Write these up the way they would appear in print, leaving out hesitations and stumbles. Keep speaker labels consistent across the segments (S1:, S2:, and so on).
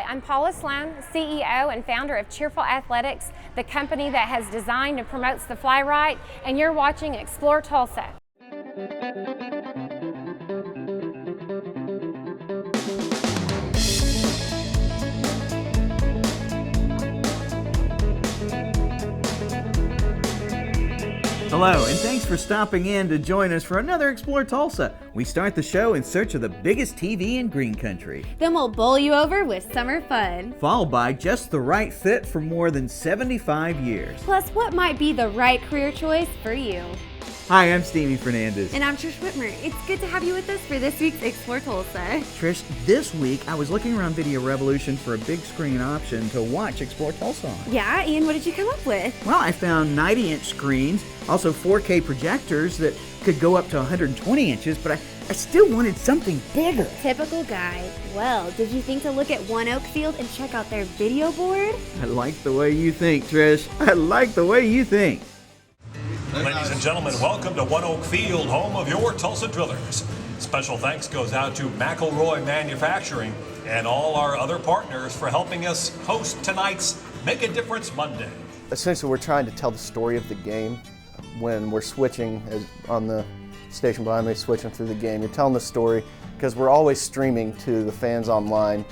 S1: Hi, I'm Paula Sloan, CEO and founder of Cheerful Athletics, the company that has designed and promotes the Fly Wright, and you're watching Explore Tulsa.
S2: Hello, and thanks for stopping in to join us for another Explore Tulsa. We start the show in search of the biggest TV in Green Country.
S3: Then we'll bowl you over with summer fun.
S2: Followed by just the right fit for more than 75 years.
S3: Plus, what might be the right career choice for you?
S2: Hi, I'm Stevie Fernandez.
S3: And I'm Trish Whitmer. It's good to have you with us for this week's Explore Tulsa.
S2: Trish, this week I was looking around Video Revolution for a big screen option to watch Explore Tulsa on.
S3: Yeah, Ian, what did you come up with?
S2: Well, I found 90-inch screens, also 4K projectors that could go up to 120 inches, but I still wanted something bigger.
S3: Typical guy. Well, did you think to look at One Oak Field and check out their video board?
S2: I like the way you think, Trish. I like the way you think.
S4: Ladies and gentlemen, welcome to One Oak Field, home of your Tulsa Drillers. Special thanks goes out to McElroy Manufacturing and all our other partners for helping us host tonight's Make a Difference Monday.
S5: Essentially, we're trying to tell the story of the game when we're switching on the station behind me, switching through the game. You're telling the story because we're always streaming to the fans online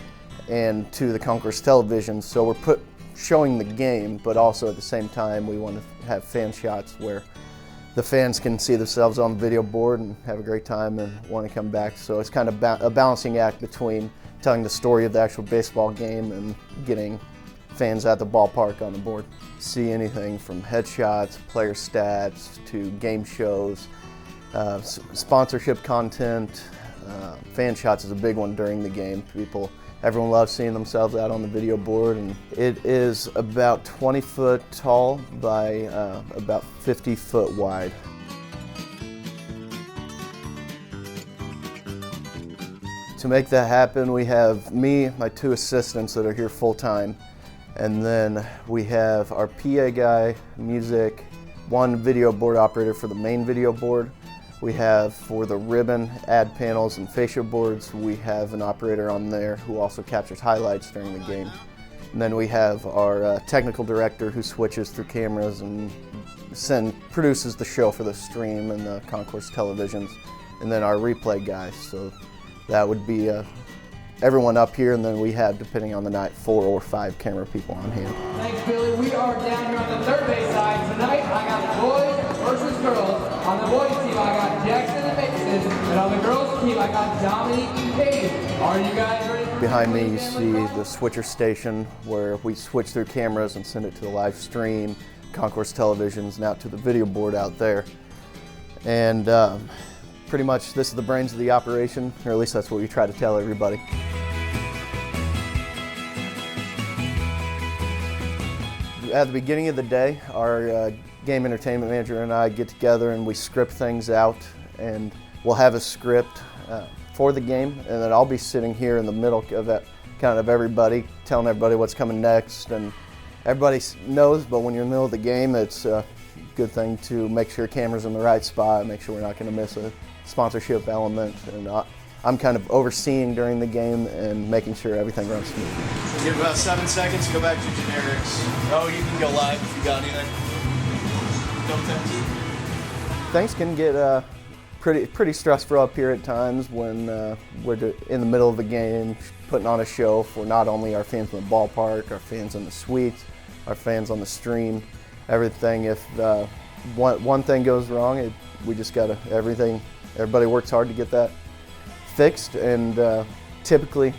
S5: and to the concourse television, so we're showing the game, but also at the same time we want to have fan shots where the fans can see themselves on the video board and have a great time and want to come back. So it's kind of a balancing act between telling the story of the actual baseball game and getting fans at the ballpark on the board. See anything from headshots, player stats, to game shows, sponsorship content. Fan shots is a big one during the game. Everyone loves seeing themselves out on the video board, and it is about 20 foot tall by about 50 foot wide. To make that happen, we have me, my two assistants that are here full time, and then we have our PA guy, music, one video board operator for the main video board. We have for the ribbon, ad panels, and fascia boards, we have an operator on there who also captures highlights during the game. And then we have our technical director who switches through cameras and produces the show for the stream and the concourse televisions. And then our replay guys, so that would be everyone up here, and then we have, depending on the night, 4 or 5 camera people on hand.
S6: Thanks, Billy. We are down here on the third base side tonight. I got boys versus girls. On the boys team, I got Jackson and Mason, and on the girls team, I got Dominique and Katie. Are you guys ready?
S5: Behind me, you see the switcher station where we switch through cameras and send it to the live stream, concourse televisions, and out to the video board out there. And pretty much this is the brains of the operation, or at least that's what we try to tell everybody. At the beginning of the day, our game entertainment manager and I get together and we script things out, and we'll have a script for the game, and then I'll be sitting here in the middle of it, kind of everybody, telling everybody what's coming next, and everybody knows, but when you're in the middle of the game, it's a good thing to make sure your camera's in the right spot, make sure we're not going to miss a sponsorship element, and I'm kind of overseeing during the game and making sure everything runs smoothly.
S7: Give about 7 seconds to go back to generics. Oh, you can go live if you got anything. No offense.
S5: Things can get pretty stressful up here at times when we're in the middle of the game, putting on a show for not only our fans in the ballpark, our fans in the suites, our fans on the stream, everything. If one thing goes wrong, we just gotta everybody works hard to get that fixed, and typically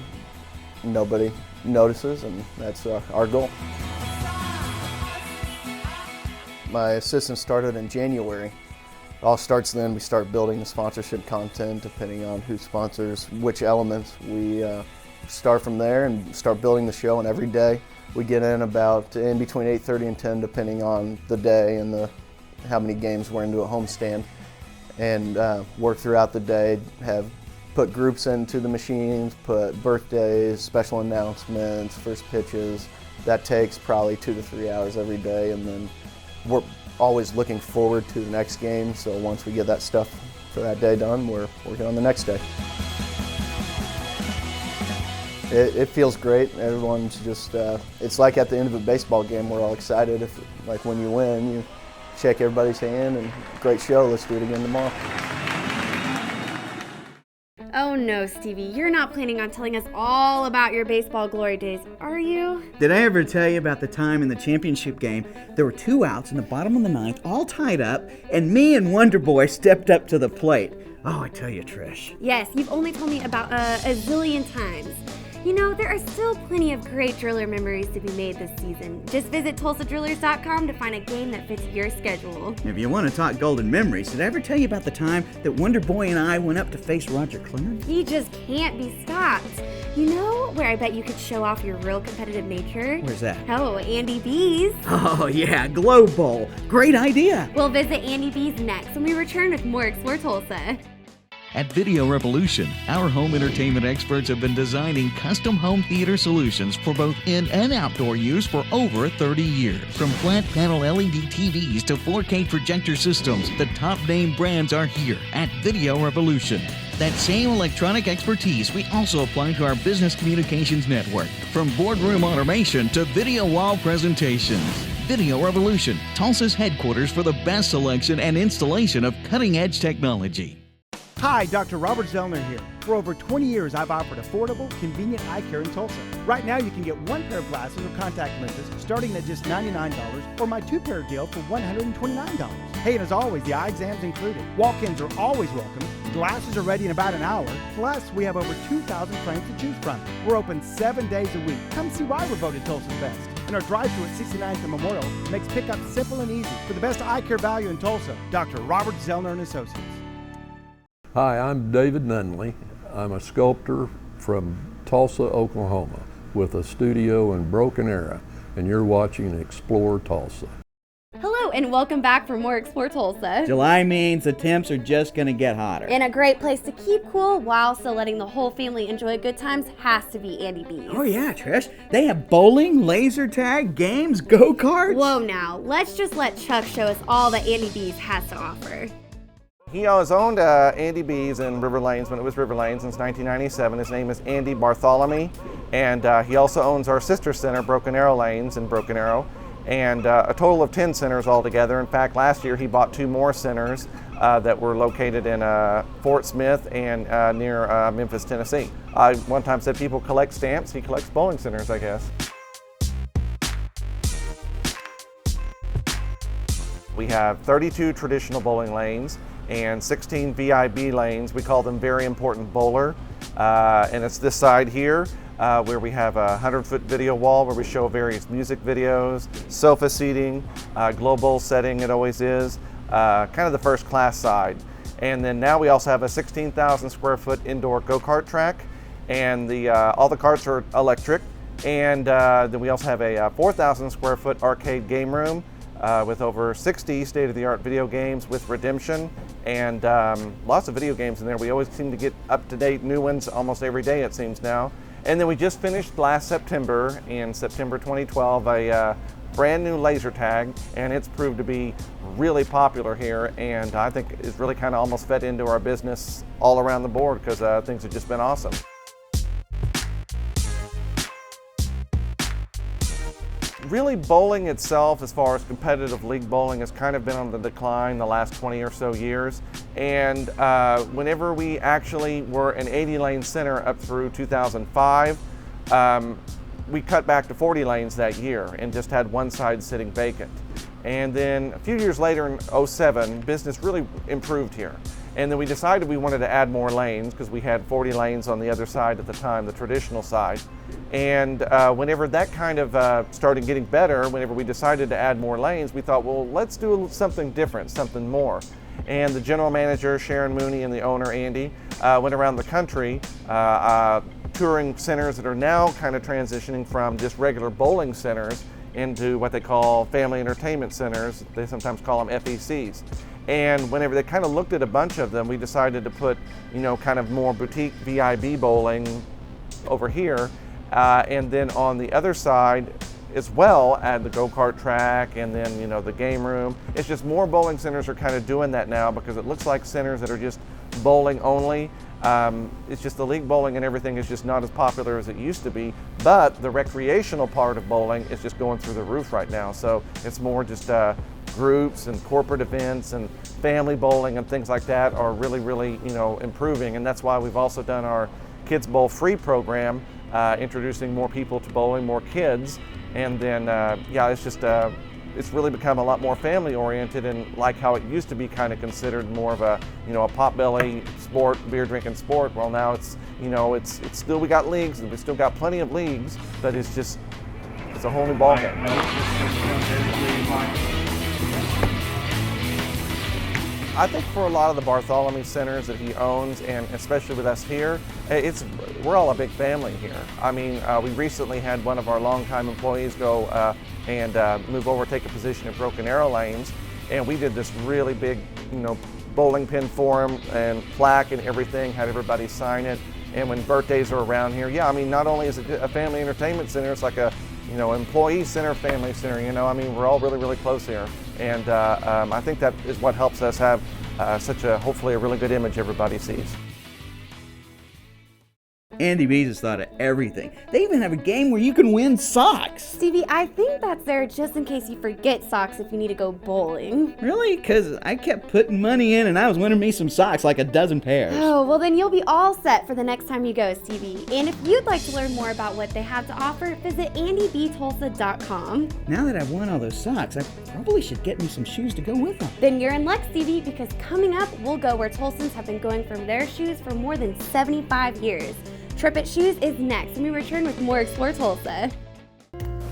S5: nobody notices, and that's our goal. My assistant started in January. It all starts then. We start building the sponsorship content depending on who sponsors which elements. We start from there and start building the show, and every day we get in between 8:30 and 10 depending on the day and how many games we're into a homestand, and work throughout the day, put groups into the machines, put birthdays, special announcements, first pitches. That takes probably 2 to 3 hours every day, and then we're always looking forward to the next game, so once we get that stuff for that day done, we're working on the next day. It feels great. Everyone's just, it's like at the end of a baseball game, we're all excited. Like when you win, you shake everybody's hand and great show, let's do it again tomorrow.
S3: Oh no, Stevie, you're not planning on telling us all about your baseball glory days, are you?
S2: Did I ever tell you about the time in the championship game there were 2 outs in the bottom of the ninth, all tied up, and me and Wonder Boy stepped up to the plate? Oh, I tell you, Trish.
S3: Yes, you've only told me about a zillion times. You know, there are still plenty of great driller memories to be made this season. Just visit TulsaDrillers.com to find a game that fits your schedule.
S2: If you want to talk golden memories, did I ever tell you about the time that Wonder Boy and I went up to face Roger Clemens?
S3: He just can't be stopped. You know where I bet you could show off your real competitive nature?
S2: Where's that?
S3: Oh, Andy B's.
S2: Oh yeah, Globe Bowl. Great idea.
S3: We'll visit Andy B's next when we return with more Explore Tulsa.
S8: At Video Revolution, our home entertainment experts have been designing custom home theater solutions for both in and outdoor use for over 30 years. From flat panel LED TVs to 4K projector systems, the top name brands are here at Video Revolution. That same electronic expertise we also apply to our business communications network, from boardroom automation to video wall presentations. Video Revolution, Tulsa's headquarters for the best selection and installation of cutting-edge technology.
S9: Hi, Dr. Robert Zellner here. For over 20 years, I've offered affordable, convenient eye care in Tulsa. Right now, you can get 1 pair of glasses or contact lenses starting at just $99, or my 2-pair deal for $129. Hey, and as always, the eye exam's included. Walk-ins are always welcome. Glasses are ready in about an hour. Plus, we have over 2,000 frames to choose from. We're open 7 days a week. Come see why we're voted Tulsa's best. And our drive-thru at 69th and Memorial makes pickup simple and easy. For the best eye care value in Tulsa, Dr. Robert Zellner and Associates.
S10: Hi, I'm David Nunley. I'm a sculptor from Tulsa, Oklahoma, with a studio in Broken Arrow, and you're watching Explore Tulsa.
S3: Hello and welcome back for more Explore Tulsa.
S2: July means the temps are just gonna get hotter.
S3: And a great place to keep cool while still letting the whole family enjoy good times has to be Andy B's.
S2: Oh yeah, Trish. They have bowling, laser tag, games, go-karts.
S3: Whoa now, let's just let Chuck show us all that Andy B's has to offer.
S5: He has owned Andy B's in River Lanes when it was River Lanes since 1997. His name is Andy Bartholomew, and he also owns our sister center, Broken Arrow Lanes in Broken Arrow, and a total of 10 centers altogether. In fact, last year he bought 2 more centers that were located in Fort Smith and near Memphis, Tennessee. I one time said people collect stamps, he collects bowling centers, I guess. We have 32 traditional bowling lanes and 16 VIB lanes. We call them Very Important Bowler. And it's this side here where we have a 100-foot video wall where we show various music videos, sofa seating, global setting it always is, kind of the first class side. And then now we also have a 16,000 square foot indoor go-kart track, and all the carts are electric. And then we also have a 4,000 square foot arcade game room with over 60 state-of-the-art video games with redemption, and lots of video games in there. We always seem to get up-to-date new ones almost every day, it seems now. And then we just finished last September, in September 2012, a brand new laser tag, and it's proved to be really popular here, and I think it's really kind of almost fed into our business all around the board because things have just been awesome. Really, bowling itself, as far as competitive league bowling, has kind of been on the decline the last 20 or so years. And whenever we actually were an 80-lane center up through 2005, we cut back to 40 lanes that year and just had one side sitting vacant. And then a few years later in 07, business really improved here. And then we decided we wanted to add more lanes because we had 40 lanes on the other side at the time, the traditional side. And whenever that kind of started getting better, whenever we decided to add more lanes, we thought, well, let's do something different, something more. And the general manager, Sharon Mooney, and the owner, Andy, went around the country touring centers that are now kind of transitioning from just regular bowling centers into what they call family entertainment centers. They sometimes call them FECs. And whenever they kind of looked at a bunch of them, we decided to put, kind of more boutique VIB bowling over here. And then on the other side as well, add the go-kart track and then, the game room. It's just more bowling centers are kind of doing that now because it looks like centers that are just bowling only It's just the league bowling and everything is just not as popular as it used to be, but the recreational part of bowling is just going through the roof right now. So it's more just groups and corporate events and family bowling and things like that are really, really, improving. And that's why we've also done our Kids Bowl Free program, introducing more people to bowling, more kids. And then, it's just, it's really become a lot more family oriented, and like how it used to be kind of considered more of a, a potbelly sport, beer drinking sport. Well, now it's, it's still, we got leagues and we still got plenty of leagues, but it's just, it's a whole new ballgame. I think for a lot of the Bartholomew centers that he owns, and especially with us here, we're all a big family here. I mean, we recently had one of our longtime employees go and move over, take a position in Broken Arrow lanes, and we did this really big, bowling pin for him and plaque and everything, had everybody sign it. And when birthdays are around here, I mean, not only is it a family entertainment center, it's like a, employee center, family center, I mean, we're all really, really close here. And I think that is what helps us have hopefully a really good image everybody sees.
S2: Andy B's has thought of everything. They even have a game where you can win socks.
S3: Stevie, I think that's there just in case you forget socks if you need to go bowling.
S2: Really? Because I kept putting money in and I was winning me some socks, like a dozen pairs.
S3: Oh, well then you'll be all set for the next time you go, Stevie. And if you'd like to learn more about what they have to offer, visit andybtulsa.com.
S2: Now that I've won all those socks, I probably should get me some shoes to go with them.
S3: Then you're in luck, Stevie, because coming up, we'll go where Tulsans have been going from their shoes for more than 75 years. Trippets Shoes is next, and we return with more Explore Tulsa.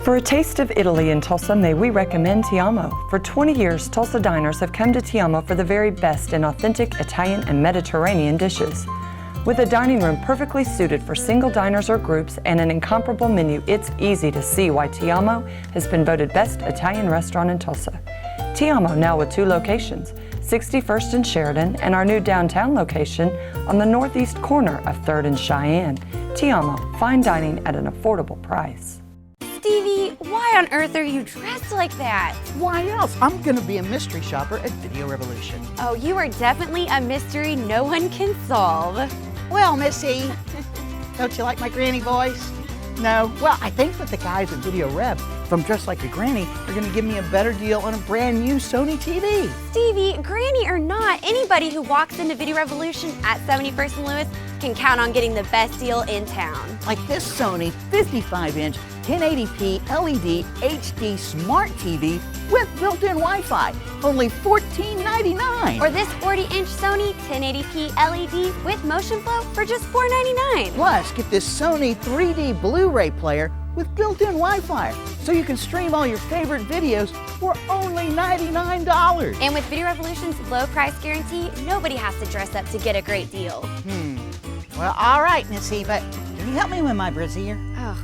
S11: For a taste of Italy in Tulsa, may we recommend Ti Amo. For 20 years, Tulsa diners have come to Ti Amo for the very best in authentic Italian and Mediterranean dishes. With a dining room perfectly suited for single diners or groups and an incomparable menu, it's easy to see why Ti Amo has been voted best Italian restaurant in Tulsa. Ti Amo now with 2 locations, 61st and Sheridan, and our new downtown location on the northeast corner of 3rd and Cheyenne. Ti Amo, fine dining at an affordable price.
S3: Stevie, why on earth are you dressed like that?
S12: Why else? I'm gonna be a mystery shopper at Video Revolution.
S3: Oh, you are definitely a mystery no one can solve.
S12: Well, Missy, don't you like my granny voice? No? Well, I think that the guys at Video Rev from Dressed Like a Granny are gonna give me a better deal on a brand new Sony TV.
S3: Stevie, granny or not, anybody who walks into Video Revolution at 71st and Lewis can count on getting the best deal in town.
S12: Like this Sony 55-inch 1080p LED HD Smart TV with built-in Wi-Fi, only $14.99.
S3: Or this 40-inch Sony 1080p LED with motion flow for just $4.99.
S12: Plus, get this Sony 3D Blu-ray player with built-in Wi-Fi, so you can stream all your favorite videos for only $99.
S3: And with Video Revolution's low price guarantee, nobody has to dress up to get a great deal.
S12: Well, all right, Missy, but can you help me with my brassiere?
S3: Oh,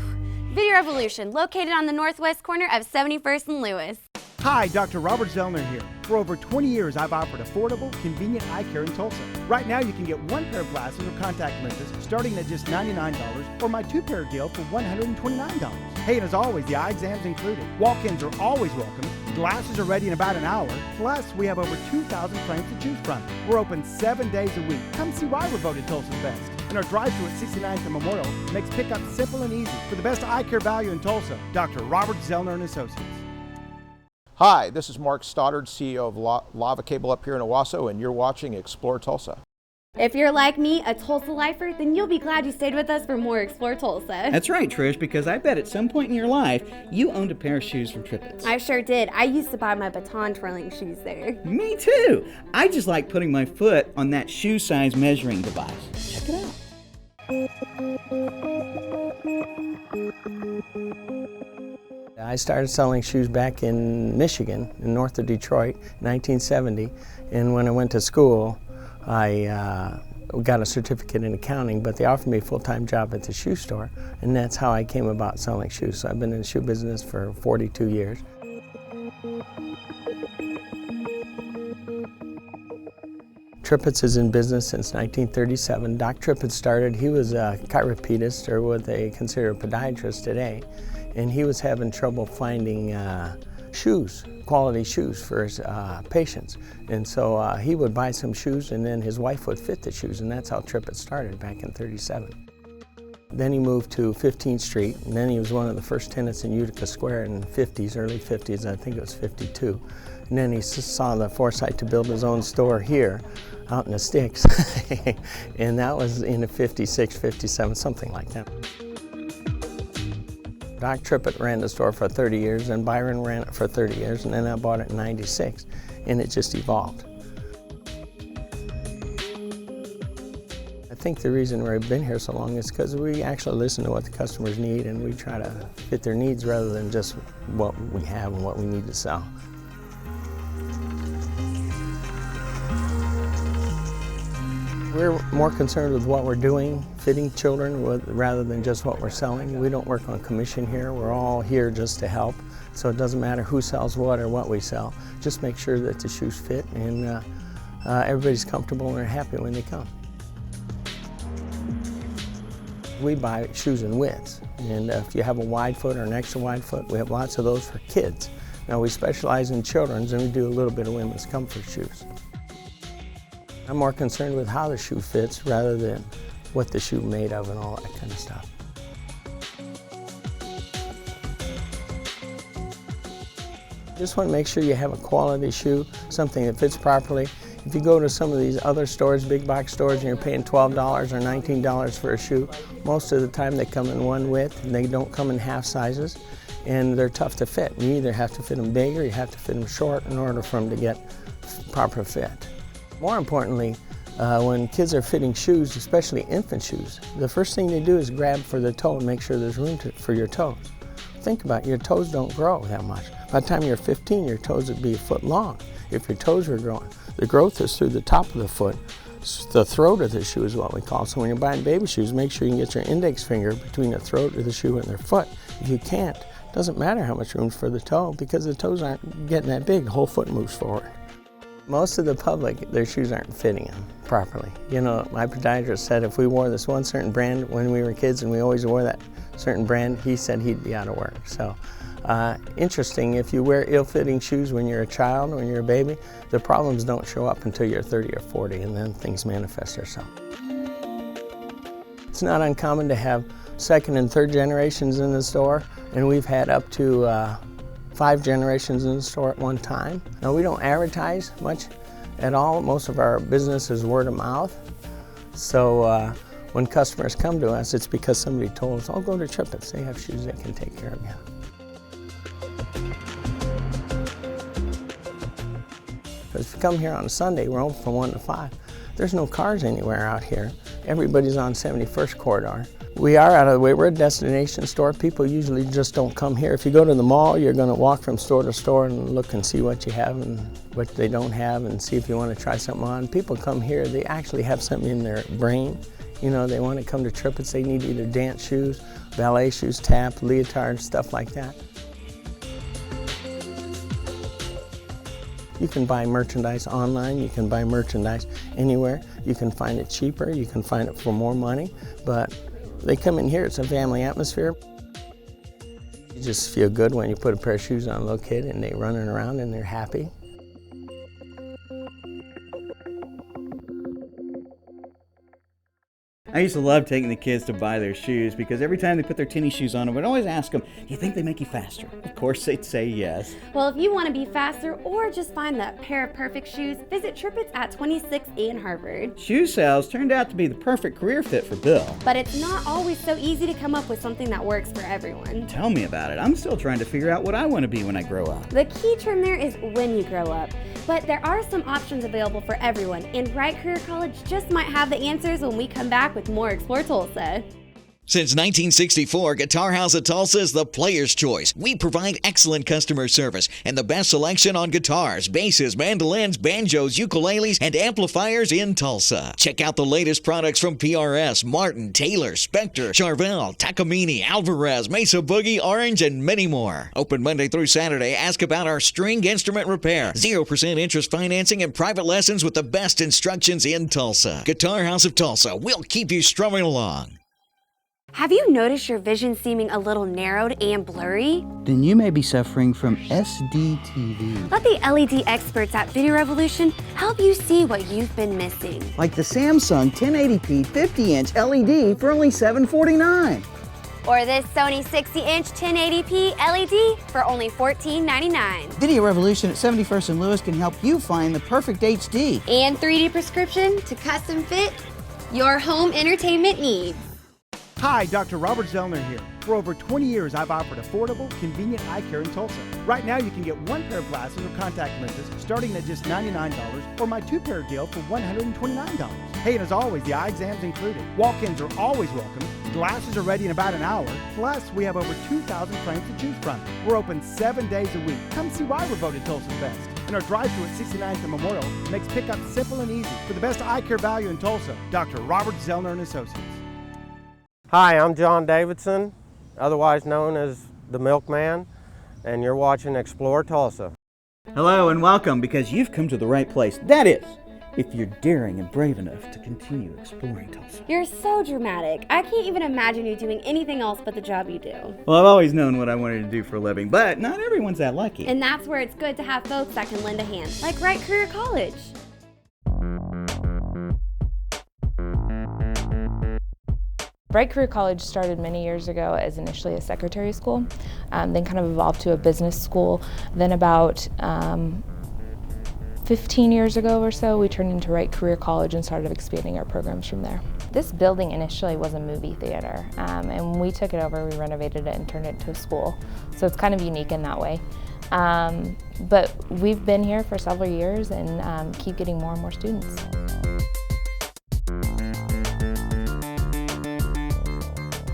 S3: Video Revolution, located on the northwest corner of 71st and Lewis.
S9: Hi, Dr. Robert Zellner here. For over 20 years, I've offered affordable, convenient eye care in Tulsa. Right now, you can get 1 pair of glasses or contact lenses starting at just $99, or my 2-pair deal for $129. Hey, and as always, the eye exam's included. Walk-ins are always welcome. Glasses are ready in about an hour. Plus, we have over 2,000 frames to choose from. We're open 7 days a week. Come see why we're voted Tulsa's best. And our drive-thru at 69th and Memorial makes pickup simple and easy. For the best eye care value in Tulsa, Dr. Robert Zellner and Associates.
S13: Hi, this is Mark Stoddard, CEO of Lava Cable up here in Owasso, and you're watching Explore Tulsa.
S3: If you're like me, a Tulsa lifer, then you'll be glad you stayed with us for more Explore Tulsa.
S2: That's right, Trish, because I bet at some point in your life, you owned a pair of shoes from Trippets.
S3: I sure did. I used to buy my baton twirling shoes there.
S2: Me too. I just like putting my foot on that shoe size measuring device. Check it out.
S14: I started selling shoes back in Michigan, in north of Detroit, 1970, and when I went to school, I got a certificate in accounting, but they offered me a full-time job at the shoe store, and that's how I came about selling shoes. So I've been in the shoe business for 42 years. Trippets is in business since 1937. Doc Trippets started, he was a chiropedist, or what they consider a podiatrist today, and he was having trouble finding shoes, quality shoes for his patients. And so he would buy some shoes and then his wife would fit the shoes, and that's how Trippets started back in '37. Then he moved to 15th Street, and then he was one of the first tenants in Utica Square in the 50s, early 50s, I think it was 52. And then he saw the foresight to build his own store here, out in the sticks, and that was in the 56, 57, something like that. Doc Trippett ran the store for 30 years, and Byron ran it for 30 years, and then I bought it in '96, and it just evolved. I think the reason we've been here so long is because we actually listen to what the customers need, and we try to fit their needs rather than just what we have and what we need to sell. We're more concerned with what we're doing, fitting children rather than just what we're selling. We don't work on commission here. We're all here just to help. So it doesn't matter who sells what or what we sell. Just make sure that the shoes fit and everybody's comfortable and they're happy when they come. We buy shoes in widths, and if you have a wide foot or an extra wide foot, we have lots of those for kids. Now we specialize in children's, and we do a little bit of women's comfort shoes. I'm more concerned with how the shoe fits rather than what the shoe made of and all that kind of stuff. Just want to make sure you have a quality shoe, something that fits properly. If you go to some of these other stores, big box stores, and you're paying $12 or $19 for a shoe, most of the time they come in one width and they don't come in half sizes, and they're tough to fit. You either have to fit them big or you have to fit them short in order for them to get proper fit. More importantly, when kids are fitting shoes, especially infant shoes, the first thing they do is grab for the toe and make sure there's room for your toes. Think about it, your toes don't grow that much. By the time you're 15, your toes would be a foot long if your toes were growing. The growth is through the top of the foot. The throat of the shoe is what we call it. So when you're buying baby shoes, make sure you can get your index finger between the throat of the shoe and their foot. If you can't, it doesn't matter how much room's for the toe because the toes aren't getting that big, the whole foot moves forward. Most of the public, their shoes aren't fitting them properly. You know, my podiatrist said if we wore this one certain brand when we were kids and we always wore that certain brand, he said he'd be out of work. So, interesting, if you wear ill-fitting shoes when you're a child, when you're a baby, the problems don't show up until you're 30 or 40, and then things manifest themselves. It's not uncommon to have second and third generations in the store, and we've had up to 5 generations in the store at one time. Now, we don't advertise much at all. Most of our business is word of mouth. So when customers come to us, it's because somebody told us, "Oh, go to Trippets. They have shoes that can take care of you." If you come here on a Sunday, we're open from 1 to 5. There's no cars anywhere out here. Everybody's on 71st Corridor. We are out of the way. We're a destination store. People usually just don't come here. If you go to the mall, you're going to walk from store to store and look and see what you have and what they don't have and see if you want to try something on. People come here, they actually have something in their brain. You know, they want to come to Trippets. They need either dance shoes, ballet shoes, tap, leotards, stuff like that. You can buy merchandise online, you can buy merchandise anywhere. You can find it cheaper, you can find it for more money, but they come in here, it's a family atmosphere. You just feel good when you put a pair of shoes on a little kid and they're running around and they're happy.
S2: I used to love taking the kids to buy their shoes because every time they put their tennis shoes on, I would always ask them, "Do you think they make you faster?" Of course, they'd say yes.
S3: Well, if you want to be faster or just find that pair of perfect shoes, visit Trippets at 26A in Harvard.
S2: Shoe sales turned out to be the perfect career fit for Bill.
S3: But it's not always so easy to come up with something that works for everyone.
S2: Tell me about it. I'm still trying to figure out what I want to be when I grow up.
S3: The key term there is when you grow up. But there are some options available for everyone, and Wright Career College just might have the answers when we come back with more Explore Tulsa.
S8: Since 1964, Guitar House of Tulsa is the player's choice. We provide excellent customer service and the best selection on guitars, basses, mandolins, banjos, ukuleles, and amplifiers in Tulsa. Check out the latest products from PRS, Martin, Taylor, Spector, Charvel, Takamine, Alvarez, Mesa Boogie, Orange, and many more. Open Monday through Saturday. Ask about our string instrument repair, 0% interest financing, and private lessons with the best instructions in Tulsa. Guitar House of Tulsa will keep you strumming along.
S3: Have you noticed your vision seeming a little narrowed and blurry?
S2: Then you may be suffering from SDTV.
S3: Let the LED experts at Video Revolution help you see what you've been missing.
S2: Like the Samsung 1080p 50-inch LED for only $749.
S3: Or this Sony 60-inch 1080p LED for only $14.99.
S2: Video Revolution at 71st and Lewis can help you find the perfect HD.
S3: And 3D prescription to custom fit your home entertainment needs.
S9: Hi, Dr. Robert Zellner here. For over 20 years, I've offered affordable, convenient eye care in Tulsa. Right now, you can get one pair of glasses or contact lenses starting at just $99, or my two-pair deal for $129. Hey, and as always, the eye exam's included. Walk-ins are always welcome. Glasses are ready in about an hour. Plus, we have over 2,000 frames to choose from. We're open 7 days a week. Come see why we're voted Tulsa's best. And our drive-thru at 69th and Memorial makes pickup simple and easy. For the best eye care value in Tulsa, Dr. Robert Zellner and Associates.
S15: Hi, I'm John Davidson, otherwise known as the Milkman, and you're watching Explore Tulsa.
S2: Hello and welcome, because you've come to the right place. That is, if you're daring and brave enough to continue exploring Tulsa.
S3: You're so dramatic. I can't even imagine you doing anything else but the job you do.
S2: Well, I've always known what I wanted to do for a living, but not everyone's that lucky.
S3: And that's where it's good to have folks that can lend a hand, like Wright Career College.
S16: Wright Career College started many years ago as initially a secretary school, then kind of evolved to a business school. Then about 15 years ago or so, we turned into Wright Career College and started expanding our programs from there. This building initially was a movie theater, and when we took it over, we renovated it and turned it into a school. So it's kind of unique in that way. But we've been here for several years and keep getting more and more students.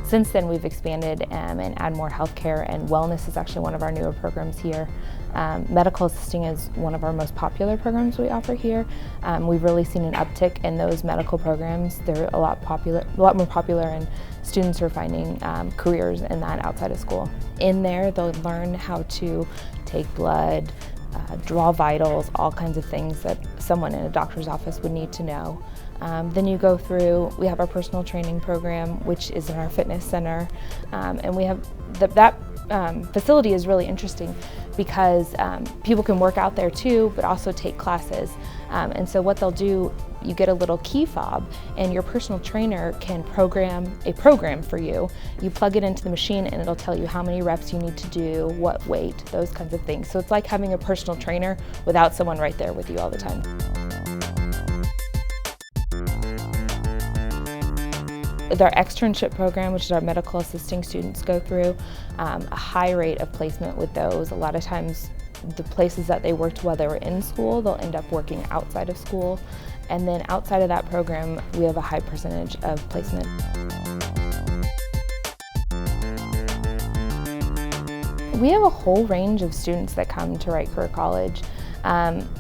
S16: Since then, we've expanded and add more healthcare, and wellness is actually one of our newer programs here. Medical assisting is one of our most popular programs we offer here. We've really seen an uptick in those medical programs. They're a lot more popular, and students are finding careers in that outside of school. In there, they'll learn how to take blood, draw vitals, all kinds of things that someone in a doctor's office would need to know. Then you go through, we have our personal training program, which is in our fitness center, and we have that facility is really interesting because people can work out there too, but also take classes. And so what they'll do, you get a little key fob, and your personal trainer can program a program for you. You plug it into the machine, and it'll tell you how many reps you need to do, what weight, those kinds of things. So it's like having a personal trainer without someone right there with you all the time. Our externship program, which is our medical assisting students go through, a high rate of placement with those. A lot of times the places that they worked while they were in school, they'll end up working outside of school. And then outside of that program, we have a high percentage of placement. We have a whole range of students that come to Wright Career College.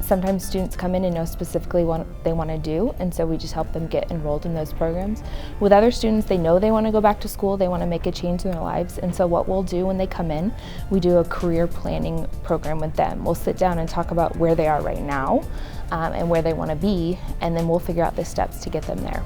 S16: Sometimes students come in and know specifically what they want to do, and so we just help them get enrolled in those programs. With other students, they know they want to go back to school, they want to make a change in their lives, and so what we'll do when they come in, we do a career planning program with them. We'll sit down and talk about where they are right now and where they want to be, and then we'll figure out the steps to get them there.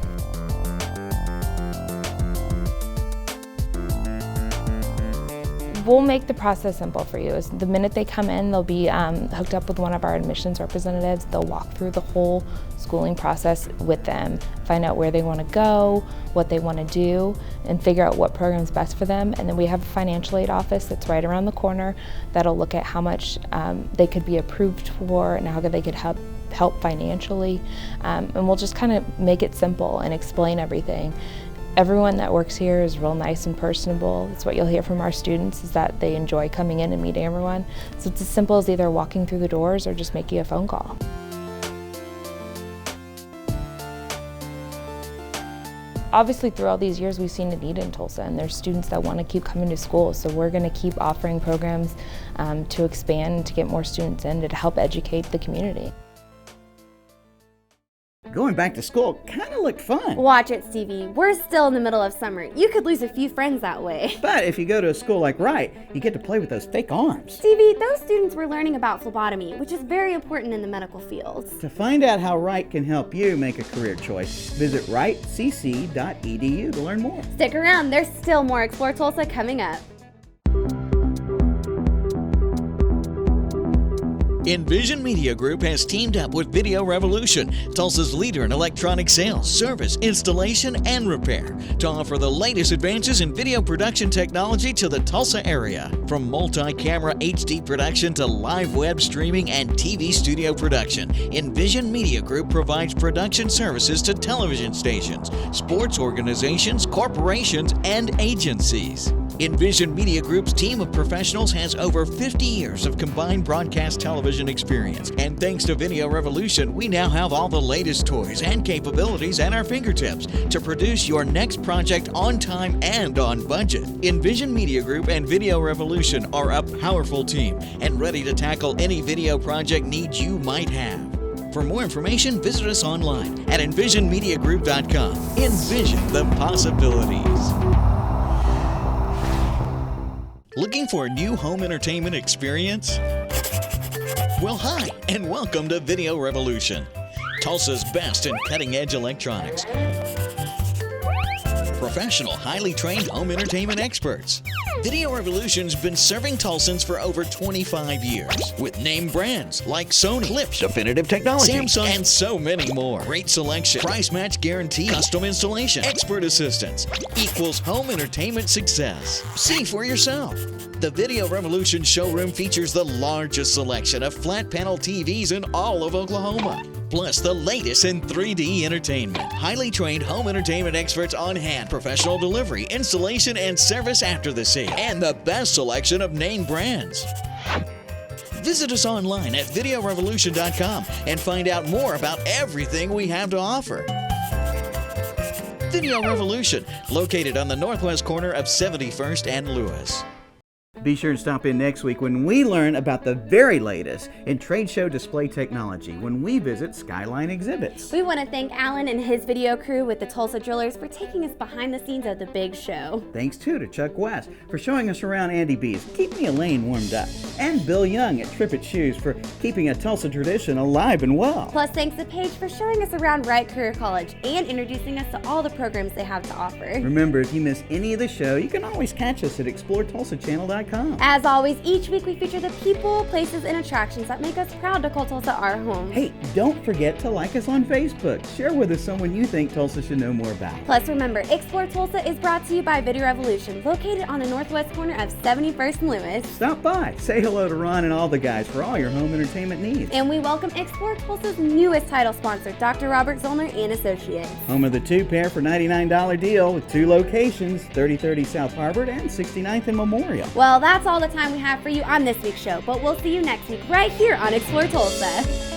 S16: We'll make the process simple for you. The minute they come in, they'll be hooked up with one of our admissions representatives. They'll walk through the whole schooling process with them, find out where they want to go, what they want to do, and figure out what program is best for them. And then we have a financial aid office that's right around the corner that'll look at how much they could be approved for and how they could help financially. And we'll just kind of make it simple and explain everything. Everyone that works here is real nice and personable. That's what you'll hear from our students, is that they enjoy coming in and meeting everyone. So it's as simple as either walking through the doors or just making a phone call. Obviously, through all these years, we've seen a need in Tulsa, and there's students that want to keep coming to school. So we're going to keep offering programs to expand, to get more students in, to help educate the community.
S2: going back to school kind of looked fun.
S3: Watch it, Stevie. We're still in the middle of summer. You could lose a few friends that way.
S2: But if you go to a school like Wright, you get to play with those fake arms.
S3: Stevie, those students were learning about phlebotomy, which is very important in the medical field.
S2: To find out how Wright can help you make a career choice, visit wrightcc.edu to learn more.
S3: Stick around, there's still more Explore Tulsa coming up.
S8: Envision Media Group has teamed up with Video Revolution, Tulsa's leader in electronic sales, service, installation, and repair, to offer the latest advances in video production technology to the Tulsa area. From multi-camera HD production to live web streaming and TV studio production, Envision Media Group provides production services to television stations, sports organizations, corporations, and agencies. Envision Media Group's team of professionals has over 50 years of combined broadcast television experience. And thanks to Video Revolution, we now have all the latest toys and capabilities at our fingertips to produce your next project on time and on budget. Envision Media Group and Video Revolution are a powerful team and ready to tackle any video project needs you might have. For more information, visit us online at envisionmediagroup.com. Envision the possibilities. Looking for a new home entertainment experience? Well, hi, and welcome to Video Revolution, Tulsa's best in cutting-edge electronics. Professional, highly trained home entertainment experts. Video Revolution's been serving Tulsans for over 25 years with name brands like Sony, Clips,
S2: Definitive Technology,
S8: Samsung, and so many more. Great selection, price match guarantee, custom installation, expert assistance equals home entertainment success. See for yourself. The Video Revolution showroom features the largest selection of flat panel TVs in all of Oklahoma. Plus the latest in 3D entertainment. Highly trained home entertainment experts on hand. Professional delivery, installation, and service after the sale. And the best selection of name brands. Visit us online at videorevolution.com and find out more about everything we have to offer. Video Revolution, located on the northwest corner of 71st and Lewis.
S2: Be sure to stop in next week when we learn about the very latest in trade show display technology when we visit Skyline Exhibits.
S3: We want to thank Alan and his video crew with the Tulsa Drillers for taking us behind the scenes of the big show.
S2: Thanks too to Chuck West for showing us around Andy B's Keep Me a Lane warmed up, and Bill Young at Trippets Shoes for keeping a Tulsa tradition alive and well.
S3: Plus thanks to Paige for showing us around Wright Career College and introducing us to all the programs they have to offer.
S2: Remember, if you miss any of the show, you can always catch us at ExploreTulsaChannel.com.
S3: As always, each week we feature the people, places, and attractions that make us proud to call Tulsa our home.
S2: Hey, don't forget to like us on Facebook. Share with us someone you think Tulsa should know more about.
S3: Plus remember, Explore Tulsa is brought to you by Video Revolution, located on the northwest corner of 71st and Lewis.
S2: Stop by, say hello to Ron and all the guys for all your home entertainment needs.
S3: And we welcome Explore Tulsa's newest title sponsor, Dr. Robert Zollner and Associates.
S2: Home of the two-pair for $99 deal with 2 locations, 3030 South Harvard and 69th and Memorial.
S3: Well, that's all the time we have for you on this week's show, but we'll see you next week right here on Explore Tulsa.